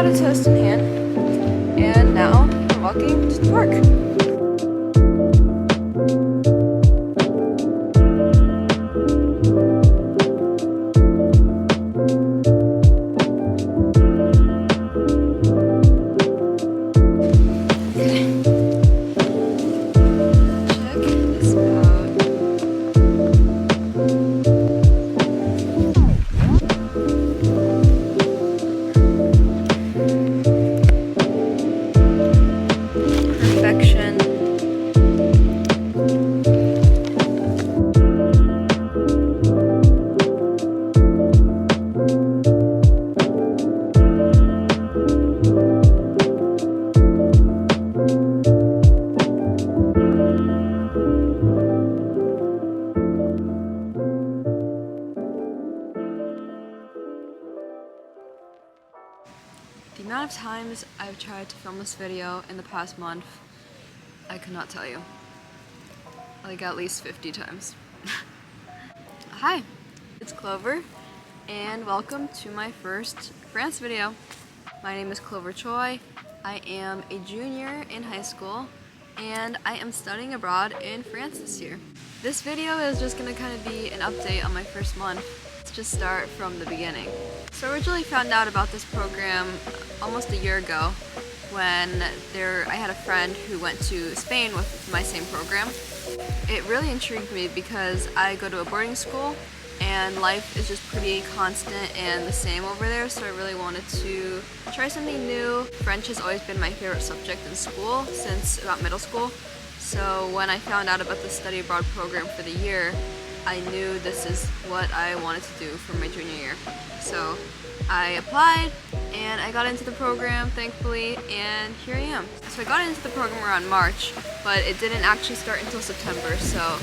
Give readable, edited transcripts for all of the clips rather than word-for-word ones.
got a toast in hand, and now we're walking to work. Perfection. The amount of times I've tried to film this video in the past month, I could not tell you. Like at least 50 times. Hi, it's Clover, and welcome to my first France video. My name is Clover Choi. I am a junior in high school, and I am studying abroad in France this year. This video is just gonna kind of be an update on my first month. Let's just start from the beginning. So I originally found out about this program almost a year ago when I had a friend who went to Spain with my same program. It really intrigued me because I go to a boarding school and life is just pretty constant and the same over there, so I really wanted to try something new. French has always been my favorite subject in school since about middle school, so when I found out about the study abroad program for the year, I knew this is what I wanted to do for my junior year. So I applied and I got into the program, thankfully, and here I am. So I got into the program around March, but it didn't actually start until September, so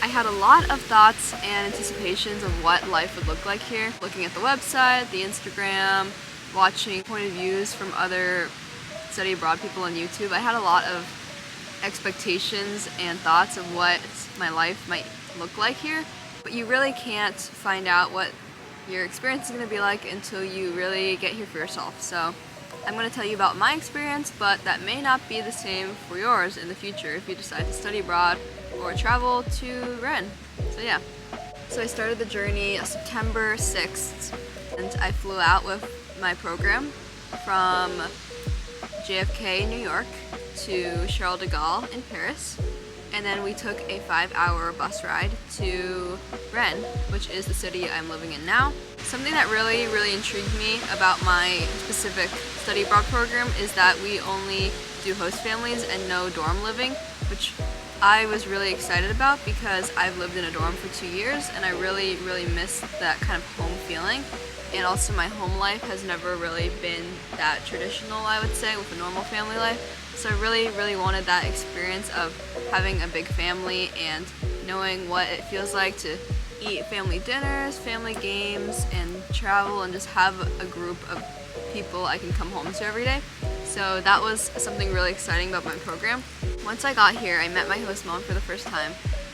I had a lot of thoughts and anticipations of what life would look like here. Looking at the website, the Instagram, watching point of views from other study abroad people on YouTube, I had a lot of expectations and thoughts of what my life might look like here, but you really can't find out what your experience is going to be like until you really get here for yourself. So I'm going to tell you about my experience, but that may not be the same for yours in the future if you decide to study abroad or travel to Rennes. So yeah. So I started the journey September 6th, and I flew out with my program from JFK, New York to Charles de Gaulle in Paris. And then we took a 5-hour bus ride to Rennes, which is the city I'm living in now. Something that really intrigued me about my specific study abroad program is that we only do host families and no dorm living, which I was really excited about because I've lived in a dorm for 2 years and I really miss that kind of home feeling. And also my home life has never really been that traditional, I would say, with a normal family life. So I really wanted that experience of having a big family and knowing what it feels like to eat family dinners, family games, and travel and just have a group of people I can come home to every day. So that was something really exciting about my program. Once I got here, I met my host mom for the first time,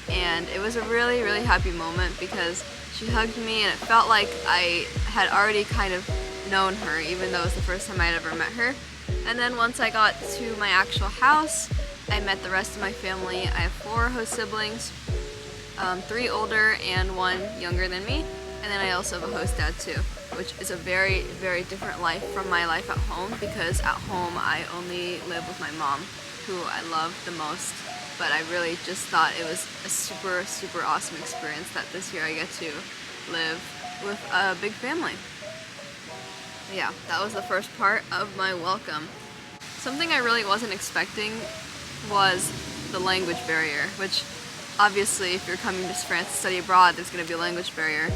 and it was a really happy moment because she hugged me and it felt like I had already kind of known her, even though it was the first time I had ever met her. And then once I got to my actual house, I met the rest of my family. I have 4 host siblings, 3 older and 1 younger than me. And then I also have a host dad too, which is a very different life from my life at home, because at home I only live with my mom, who I love the most. But I really just thought it was a super awesome experience that this year I get to live with a big family. Yeah, that was the first part of my welcome. Something I really wasn't expecting was the language barrier, which obviously if you're coming to France to study abroad, there's going to be a language barrier.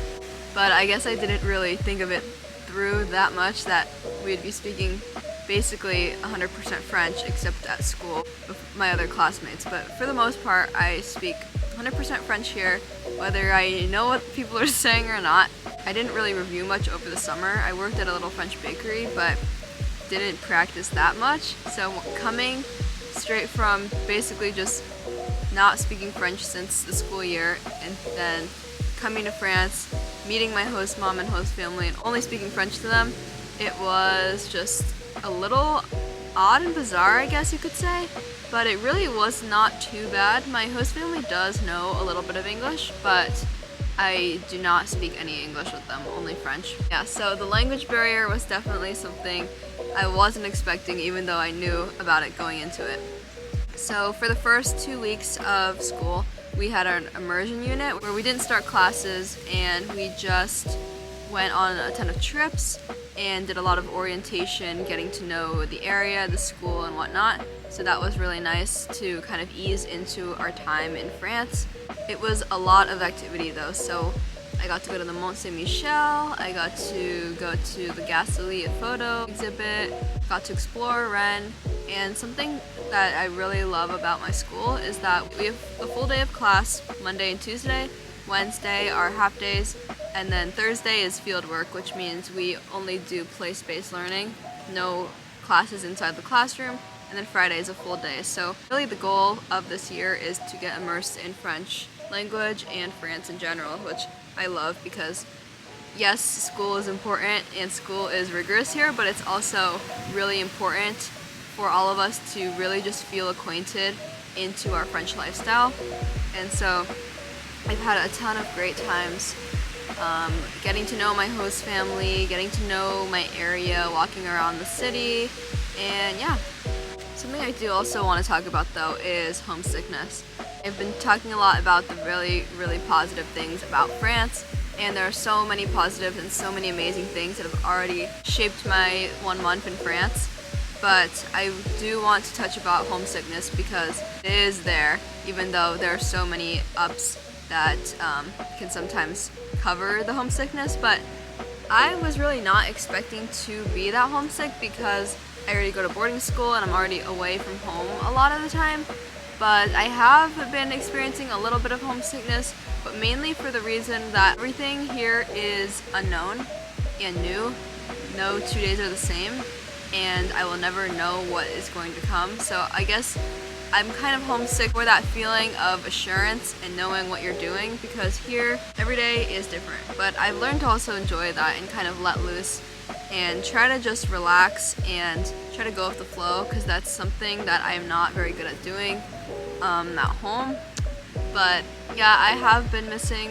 But I guess I didn't really think of it through that much, that we'd be speaking basically 100% French except at school with my other classmates. But for the most part, I speak 100% French here, whether I know what people are saying or not. I didn't really review much over the summer. I worked at a little French bakery, but didn't practice that much. So coming straight from basically just not speaking French since the school year, and then coming to France, meeting my host mom and host family, and only speaking French to them, it was just a little odd and bizarre, I guess you could say, but it really was not too bad. My host family does know a little bit of English, but I do not speak any English with them, only French. Yeah, so the language barrier was definitely something I wasn't expecting, even though I knew about it going into it. So for the first 2 weeks of school, we had an immersion unit where we didn't start classes and we just went on a ton of trips and did a lot of orientation, getting to know the area, the school, and whatnot. So that was really nice to kind of ease into our time in France. It was a lot of activity though, so I got to go to the Mont Saint-Michel, I got to go to the Gasselie photo exhibit, got to explore Rennes, and something that I really love about my school is that we have a full day of class Monday and Tuesday, Wednesday are half days, and then Thursday is field work, which means we only do place-based learning, no classes inside the classroom, and then Friday is a full day. So really the goal of this year is to get immersed in French language and France in general, which I love because yes, school is important and school is rigorous here, but it's also really important for all of us to really just feel acquainted into our French lifestyle. And so I've had a ton of great times getting to know my host family, getting to know my area, walking around the city, and yeah. Something I do also want to talk about though is homesickness. I've been talking a lot about the really, really positive things about France, and there are so many positives and so many amazing things that have already shaped my 1 month in France. But I do want to touch about homesickness because it is there, even though there are so many ups that can sometimes cover the homesickness. But I was really not expecting to be that homesick because I already go to boarding school and I'm already away from home a lot of the time. But I have been experiencing a little bit of homesickness, but mainly for the reason that everything here is unknown and new. No 2 days are the same, and I will never know what is going to come. So I guess I'm kind of homesick for that feeling of assurance and knowing what you're doing, because here every day is different. But I've learned to also enjoy that and kind of let loose and try to just relax and try to go with the flow, because that's something that I am not very good at doing at home. But yeah, I have been missing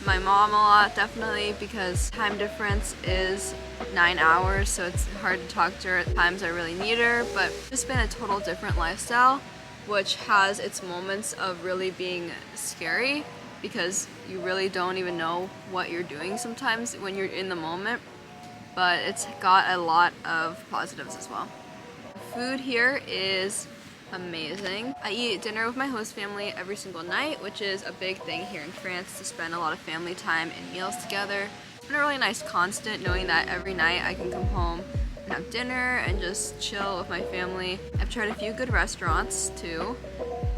my mom a lot, definitely, because time difference is 9 hours, so it's hard to talk to her at times I really need her. But it's been a total different lifestyle, which has its moments of really being scary because you really don't even know what you're doing sometimes when you're in the moment. But it's got a lot of positives as well. Food here is amazing. I eat dinner with my host family every single night, which is a big thing here in France, to spend a lot of family time and meals together. It's been a really nice constant knowing that every night I can come home and have dinner and just chill with my family. I've tried a few good restaurants too,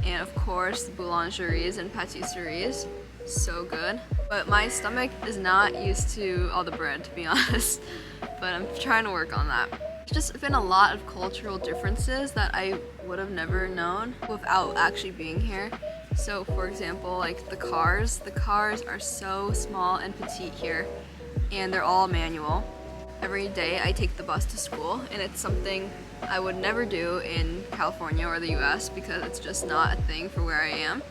and of course boulangeries and patisseries. So good. But my stomach is not used to all the bread, to be honest. But I'm trying to work on that. There's just been a lot of cultural differences that I would have never known without actually being here. So for example, like the cars are so small and petite here, and they're all manual. Every day I take the bus to school, and it's something I would never do in California or the US because it's just not a thing for where I am.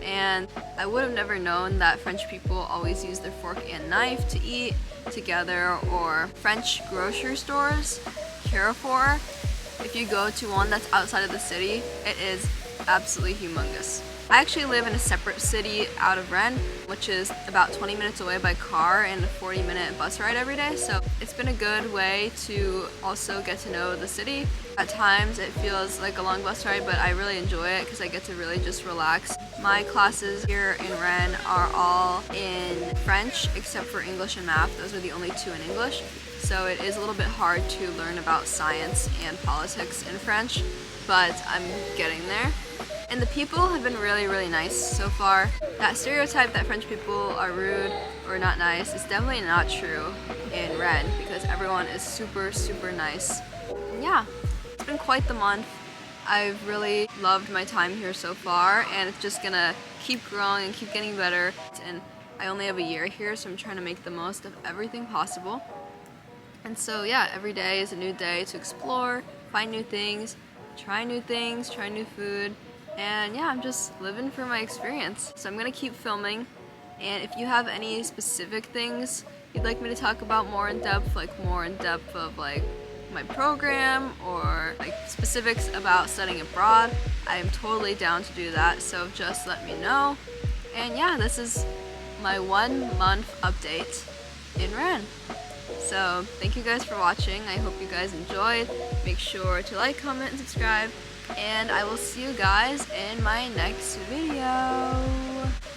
And I would have never known that French people always use their fork and knife to eat together, or French grocery stores, Carrefour. If you go to one that's outside of the city, it is absolutely humongous. I actually live in a separate city out of Rennes, which is about 20 minutes away by car and a 40-minute bus ride every day. So it's been a good way to also get to know the city. At times it feels like a long bus ride, but I really enjoy it because I get to really just relax. My classes here in Rennes are all in French except for English and math. Those are the only two in English. So it is a little bit hard to learn about science and politics in French, but I'm getting there. And the people have been really, really nice so far. That stereotype that French people are rude or not nice is definitely not true in Rennes, because everyone is super, super nice. And yeah, it's been quite the month. I've really loved my time here so far, and it's just gonna keep growing and keep getting better. And I only have a year here, so I'm trying to make the most of everything possible. And so yeah, every day is a new day to explore, find new things, try new food, and yeah, I'm just living for my experience. So I'm gonna keep filming, and if you have any specific things you'd like me to talk about more in depth, of like my program or like specifics about studying abroad, I am totally down to do that, so just let me know. And yeah, this is my 1 month update in Ren. So thank you guys for watching. I hope you guys enjoyed. Make sure to like, comment, and subscribe. And I will see you guys in my next video.